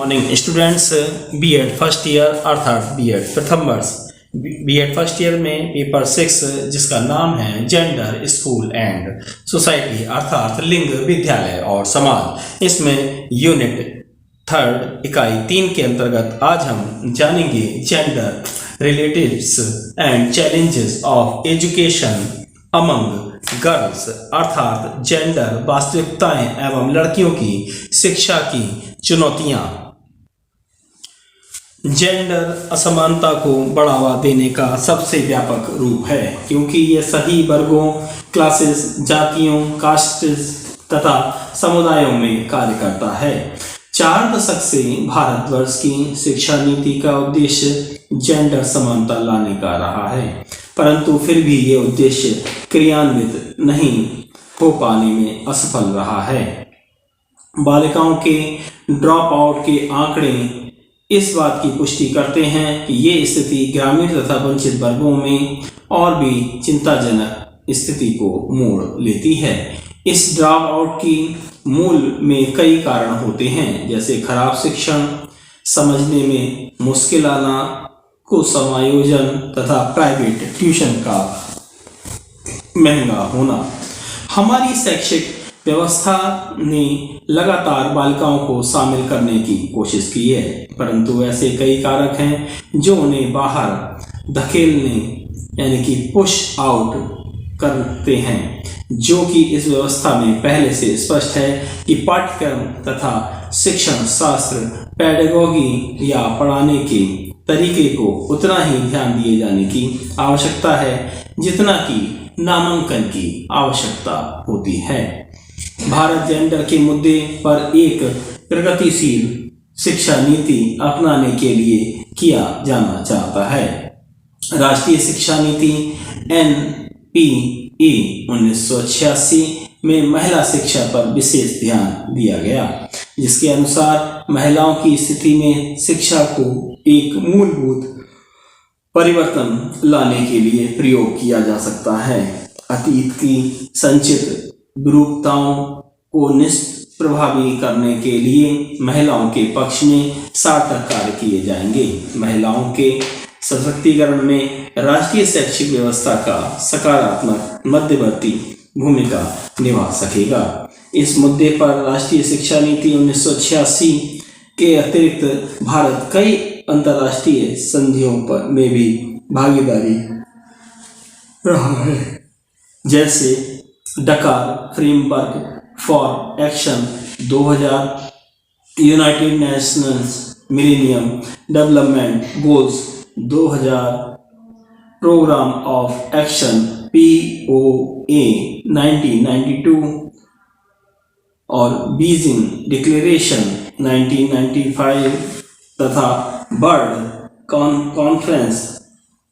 Morning students, B Ed first year अर्थात B Ed प्रथम वर्ष बीएड फर्स्ट ईयर में पेपर 6 जिसका नाम है जेंडर स्कूल एंड सोसाइटी अर्थात लिंग विद्यालय और समाज, इसमें यूनिट 3 इकाई 3 के अंतर्गत आज हम जानेंगे gender relatives and challenges of education among girls अर्थात जेंडर वास्तविकताएं एवं लड़कियों की शिक्षा की चुनौतियां। जेंडर असमानता को बढ़ावा देने का सबसे व्यापक रूप है, क्योंकि यह सभी वर्गों, क्लासेस, जातियों, कास्ट्स तथा समुदायों में कार्य करता है। 4 दशक से भारतवर्ष की शिक्षा नीति का उद्देश्य जेंडर समानता लाने का रहा है, परंतु फिर भी ये उद्देश्य क्रियान्वित नहीं हो पाने में असफल रहा है। बालिकाओं के ड्रॉप आउट के आंकड़े इस बात की पुष्टि करते हैं कि ये स्थिति ग्रामीण तथा वंचित वर्गों में और भी चिंताजनक स्थिति को मोड़ लेती है। इस ड्रॉप आउट की मूल में कई कारण होते हैं, जैसे खराब शिक्षण, समझने में मुश्किल आना, कुसमायोजन तथा प्राइवेट ट्यूशन का महंगा होना। हमारी शैक्षिक व्यवस्था ने लगातार बालिकाओं को शामिल करने की कोशिश की है, परंतु ऐसे कई कारक हैं जो उन्हें बाहर धकेलने यानी कि पुश आउट करते हैं, जो कि इस व्यवस्था में पहले से स्पष्ट है कि पाठ्यक्रम तथा शिक्षण शास्त्र पेडागोगी या पढ़ाने के तरीके को उतना ही ध्यान दिए जाने की आवश्यकता है जितना कि नामांकन की आवश्यकता होती है। भारत जेंडर के मुद्दे पर एक प्रगतिशील शिक्षा नीति अपनाने के लिए किया जाना चाहता है। राष्ट्रीय शिक्षा नीति NPE 1986 में महिला शिक्षा पर विशेष ध्यान दिया गया, जिसके अनुसार महिलाओं की स्थिति में शिक्षा को एक मूलभूत परिवर्तन लाने के लिए प्रयोग किया जा सकता है। अतीत की संचित विरूपताओं को निष्प्रभावी करने के लिए महिलाओं के पक्ष में सार्थक कार्य किए जाएंगे। महिलाओं के सशक्तिकरण में राष्ट्रीय शैक्षिक व्यवस्था का सकारात्मक मध्यवर्ती भूमिका निभा सकेगा। इस मुद्दे पर राष्ट्रीय शिक्षा नीति 1986 के अतिरिक्त भारत कई अंतर्राष्ट्रीय संधियों पर में भी भागीदारी रहा है, जैसे Dakar framework for action 2000, United Nations millennium development goals 2000, programme of action POA 1992 और बीजिंग डिक्लेरेशन 1995 तथा world conference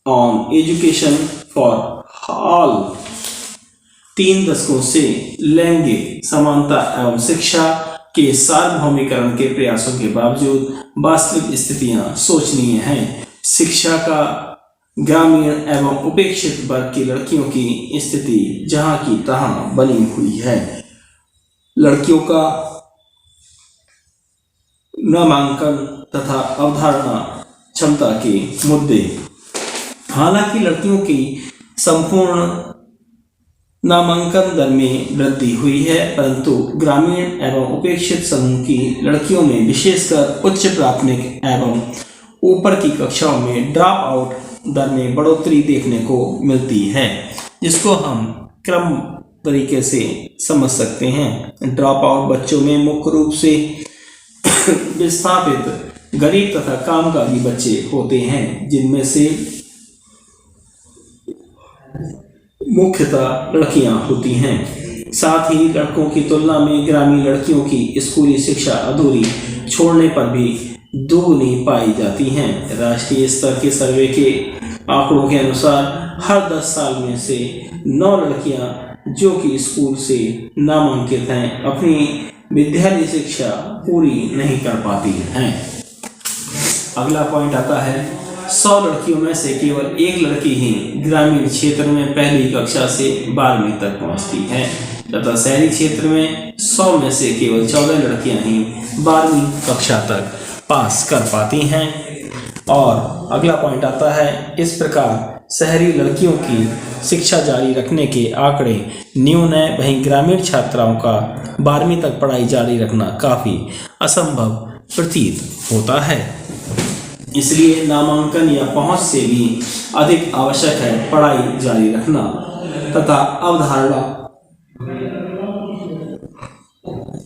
on education for all. 3 दशकों से लैंगिक समानता एवं शिक्षा के सार्वभौमिकरण के प्रयासों के बावजूद वास्तविक स्थितियां शोचनीय हैं। शिक्षा का ग्रामीण एवं उपेक्षित वर्ग की लड़कियों की स्थिति जहां की तहां बनी हुई है। लड़कियों का नामांकन तथा अवधारणा क्षमता के मुद्दे। हालांकि लड़कियों की संपूर्ण नामांकन दर में वृद्धि हुई है, परंतु ग्रामीण एवं उपेक्षित समूह की लड़कियों में विशेषकर उच्च प्राथमिक एवं ऊपर की कक्षाओं में ड्रॉप आउट दर में बढ़ोतरी देखने को मिलती है, जिसको हम क्रम तरीके से समझ सकते हैं। ड्रॉप आउट बच्चों में मुख्य रूप से विस्थापित गरीब तथा कामकाजी बच्चे होते हैं, जिनमें से मुख्यतः लड़कियां होती हैं। साथ ही लड़कों की तुलना में ग्रामीण लड़कियों की स्कूली शिक्षा अधूरी छोड़ने पर भी दोगुनी पाई जाती हैं। राष्ट्रीय स्तर के सर्वे के आंकड़ों के अनुसार हर 10 साल में से 9 लड़कियां जो कि स्कूल से नामांकित हैं अपनी विद्यालय शिक्षा पूरी नहीं कर पाती हैं। अगला पॉइंट आता है 100 लड़कियों में से केवल 1 लड़की ही ग्रामीण क्षेत्र में पहली कक्षा से 12वीं तक पहुंचती है तथा शहरी क्षेत्र में 100 में से केवल 14 लड़कियां ही 12वीं कक्षा तक पास कर पाती हैं। और अगला पॉइंट आता है, इस प्रकार शहरी लड़कियों की शिक्षा जारी रखने के आंकड़े न्यून है, वहीं ग्रामीण छात्राओं का 12वीं तक पढ़ाई जारी रखना काफ़ी असंभव प्रतीत होता है। इसलिए नामांकन या पहुंच से भी अधिक आवश्यक है पढ़ाई जारी रखना तथा अवधारणा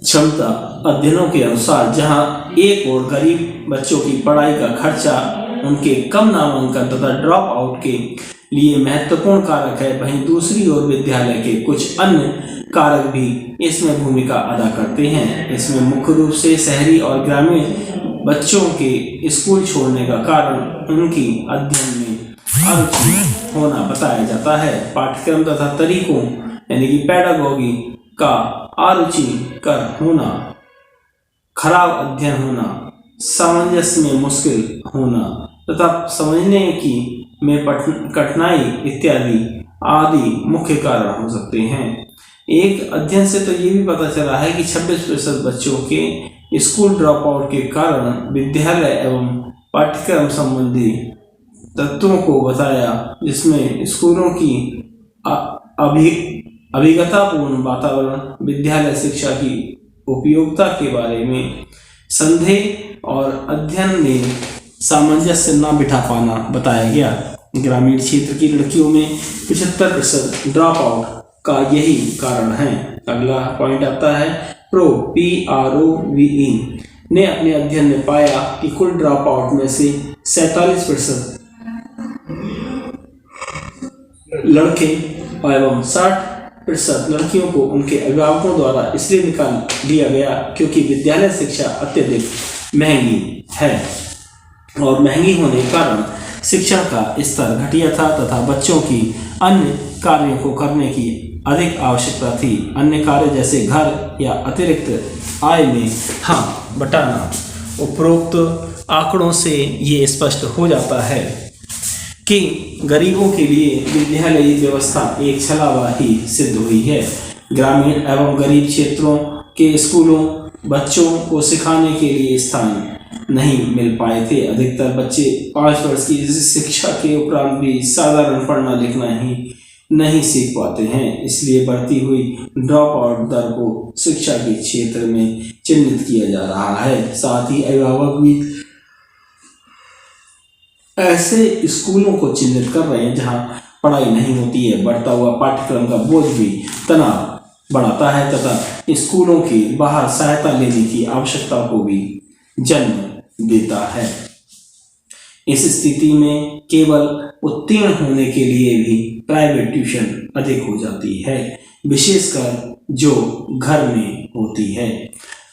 क्षमता अध्ययनों के अनुसार जहां एक और गरीब बच्चों की पढ़ाई का खर्चा उनके कम नामांकन तथा ड्रॉप आउट के लिए महत्वपूर्ण कारक है, वहीं दूसरी ओर विद्यालय के कुछ अन्य कारक भी इसमें भूमिका अदा करते हैं। इसमें मुख्य रूप से शहरी और ग्रामीण बच्चों के स्कूल छोड़ने का कारण उनकी अध्ययन में अरुचि होना बताया जाता है। पाठ्यक्रम तथा तरीकों यानी कि पेडागोगी का अरुचिकर होना, खराब अध्ययन होना, सामंजस्य में मुश्किल होना तथा समझने की में कठिनाई इत्यादि आदि मुख्य कारण हो सकते हैं। एक अध्ययन से तो ये भी पता चला है कि 26% बच्चों के स्कूल ड्रॉप आउट के कारण विद्यालय एवं पाठ्यक्रम संबंधी तत्वों को बताया, जिसमें स्कूलों की अभिज्ञतापूर्ण वातावरण, विद्यालय शिक्षा की उपयोगिता के बारे में संदेह और अध्ययन में सामंजस्य न बिठा पाना बताया गया। ग्रामीण क्षेत्र की लड़कियों में 75% ड्रॉप आउट का यही कारण है। अगला पॉइंट आता है, PROVE ने अपने अध्ययन में पाया कि कुल ड्रॉप आउट में से 47% लड़के एवं 60% लड़कियों को उनके अभिभावकों द्वारा इसलिए निकाल दिया गया क्योंकि विद्यालय शिक्षा अत्यधिक महंगी है और महंगी होने के कारण शिक्षा का स्तर घटिया था तथा बच्चों की अन्य कार्यों को करने की अधिक आवश्यकता थी। अन्य कार्य जैसे घर या अतिरिक्त आय में हाथ बटाना। उपरोक्त आंकड़ों से ये स्पष्ट हो जाता है कि गरीबों के लिए विद्यालयी व्यवस्था एक छलावा ही सिद्ध हुई है। ग्रामीण एवं गरीब क्षेत्रों के स्कूलों बच्चों को सिखाने के लिए स्थान नहीं मिल पाए थे। अधिकतर बच्चे 5 वर्ष की शिक्षा के उपरांत भी साधारण पढ़ना लिखना ही नहीं सीख पाते हैं। इसलिए बढ़ती हुई ड्रॉप आउट दर को शिक्षा के क्षेत्र में चिन्हित किया जा रहा है। साथ ही अभिभावक भी ऐसे स्कूलों को चिन्हित कर रहे हैं जहां पढ़ाई नहीं होती है। बढ़ता हुआ पाठ्यक्रम का बोझ भी तनाव बढ़ाता है तथा स्कूलों के बाहर सहायता लेने की आवश्यकता को भी जन्म देता है। इस स्थिति में केवल उत्तीर्ण होने के लिए भी प्राइवेट ट्यूशन अधिक हो जाती है, विशेषकर जो घर में होती है।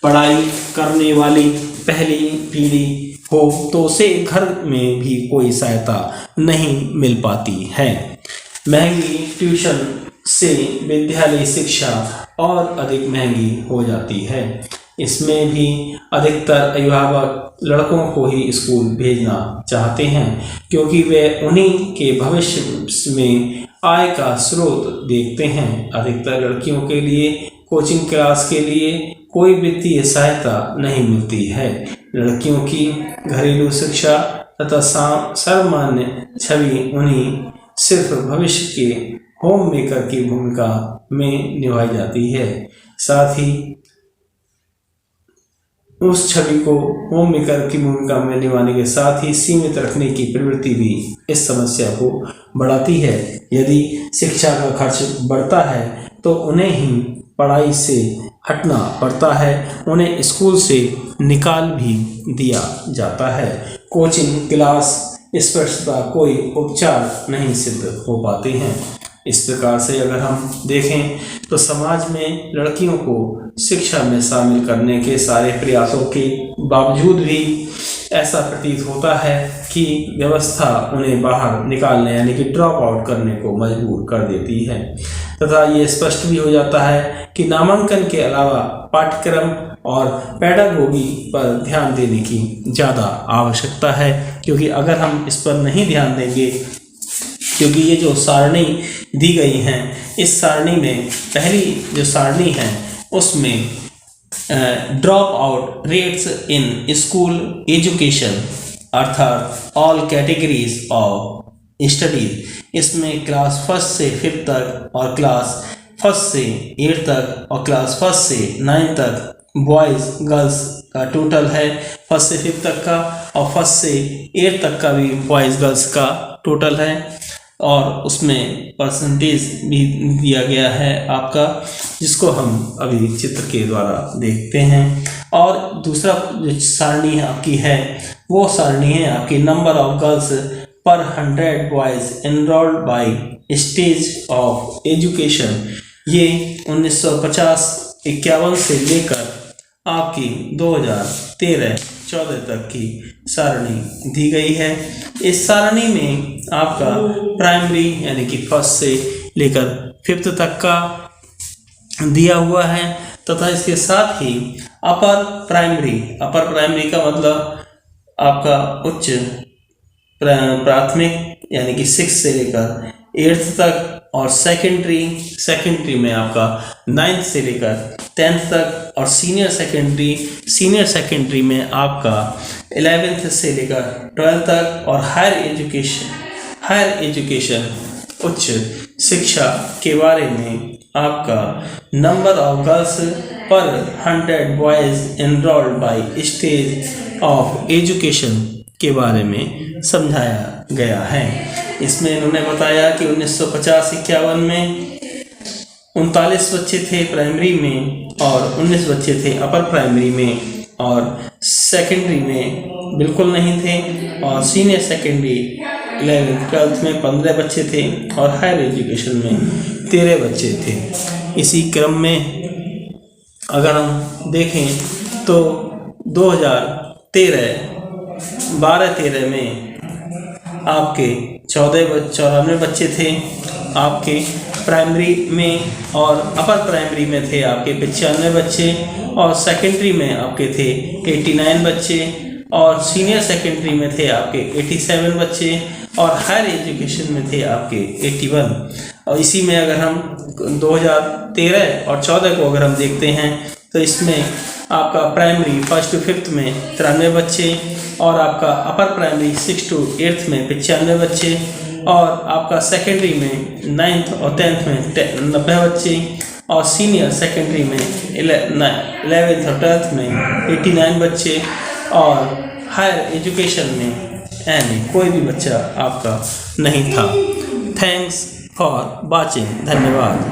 पढ़ाई करने वाली पहली पीढ़ी हो तो उसे घर में भी कोई सहायता नहीं मिल पाती है। महंगी ट्यूशन से विद्यालय शिक्षा और अधिक महंगी हो जाती है। इसमें भी अधिकतर अभिभावक लड़कों को ही स्कूल भेजना चाहते हैं क्योंकि वे उन्हीं के भविष्य में आय का स्रोत देखते हैं। अधिकतर लड़कियों के लिए कोचिंग क्लास के लिए कोई वित्तीय सहायता नहीं मिलती है। लड़कियों की घरेलू शिक्षा तथा सर्वमान्य छवि उन्हीं सिर्फ भविष्य के होम मेकर की भूमिका में निभाई जाती है। साथ ही उस छवि को होम मेकर की भूमिका में निभाने के साथ ही सीमित रखने की प्रवृत्ति भी इस समस्या को बढ़ाती है। यदि शिक्षा का खर्च बढ़ता है तो उन्हें ही पढ़ाई से हटना पड़ता है, उन्हें स्कूल से निकाल भी दिया जाता है। कोचिंग क्लास इस प्रश्न का कोई उपचार नहीं सिद्ध हो पाते हैं। इस प्रकार से अगर हम देखें तो समाज में लड़कियों को शिक्षा में शामिल करने के सारे प्रयासों के बावजूद भी ऐसा प्रतीत होता है कि व्यवस्था उन्हें बाहर निकालने यानी कि ड्रॉप आउट करने को मजबूर कर देती है तथा ये स्पष्ट भी हो जाता है कि नामांकन के अलावा पाठ्यक्रम और पेडागोगी पर ध्यान देने की ज़्यादा आवश्यकता है, क्योंकि अगर हम इस पर नहीं ध्यान देंगे, क्योंकि ये जो सारणी दी गई हैं, इस सारणी में पहली जो सारणी है उसमें drop out rates in school education अर्थात ऑल कैटेगरीज ऑफ स्टडीज। इसमें क्लास 1 से 5 तक और क्लास 1 से 8 तक और क्लास 1 से 9 तक बॉयज़ गर्ल्स का टोटल है 1 से 5 तक का, और 1 से 8 तक का भी बॉयज़ गर्ल्स का टोटल है, और उसमें परसेंटेज भी दिया गया है आपका, जिसको हम अभी चित्र के द्वारा देखते हैं। और दूसरा जो सारणी आपकी है वो सारणी है आपकी नंबर ऑफ गर्ल्स पर 100 boys enrolled by stage of education. ये 1950-51 से लेकर आपकी 2013-14 तक की सारणी दी गई है। इस सारणी में आपका प्राइमरी यानी कि 1 से लेकर 5 तक का दिया हुआ है, तथा इसके साथ ही अपर प्राइमरी का मतलब आपका उच्च प्राथमिक यानी कि 6 से लेकर 8th तक, और सेकेंडरी में आपका 9th से लेकर 10th तक, और सीनियर सेकेंडरी में आपका 11th से लेकर 12th तक, और हायर एजुकेशन उच्च शिक्षा के बारे में आपका नंबर ऑफ गर्ल्स पर 100 boys enrolled by stage of education के बारे में समझाया गया है। इसमें इन्होंने बताया कि 1950-51 में 39 बच्चे थे प्राइमरी में और 19 बच्चे थे अपर प्राइमरी में, और सेकेंडरी में बिल्कुल नहीं थे, और सीनियर सेकेंडरी 11th-12th में 15 बच्चे थे, और हायर एजुकेशन में 13 बच्चे थे। इसी क्रम में अगर हम देखें तो 2012-13 में आपके 94 बच्चे थे आपके प्राइमरी में, और अपर प्राइमरी में थे आपके 95 बच्चे, और सेकेंडरी में आपके थे 89 बच्चे, और सीनियर सेकेंडरी में थे आपके 87 बच्चे, और हायर एजुकेशन में थे आपके 81। और इसी में अगर हम 2013 और 14 को अगर हम देखते हैं तो इसमें आपका प्राइमरी 1st to 5th में 93 बच्चे, और आपका upper primary 6th to 8th में 95 बच्चे, और आपका सेकेंडरी में 9th और 10th में 90 बच्चे, और सीनियर सेकेंडरी में 11th और 12th में 89 बच्चे, और हायर एजुकेशन में यानी कोई भी बच्चा आपका नहीं था। Thanks for watching. धन्यवाद।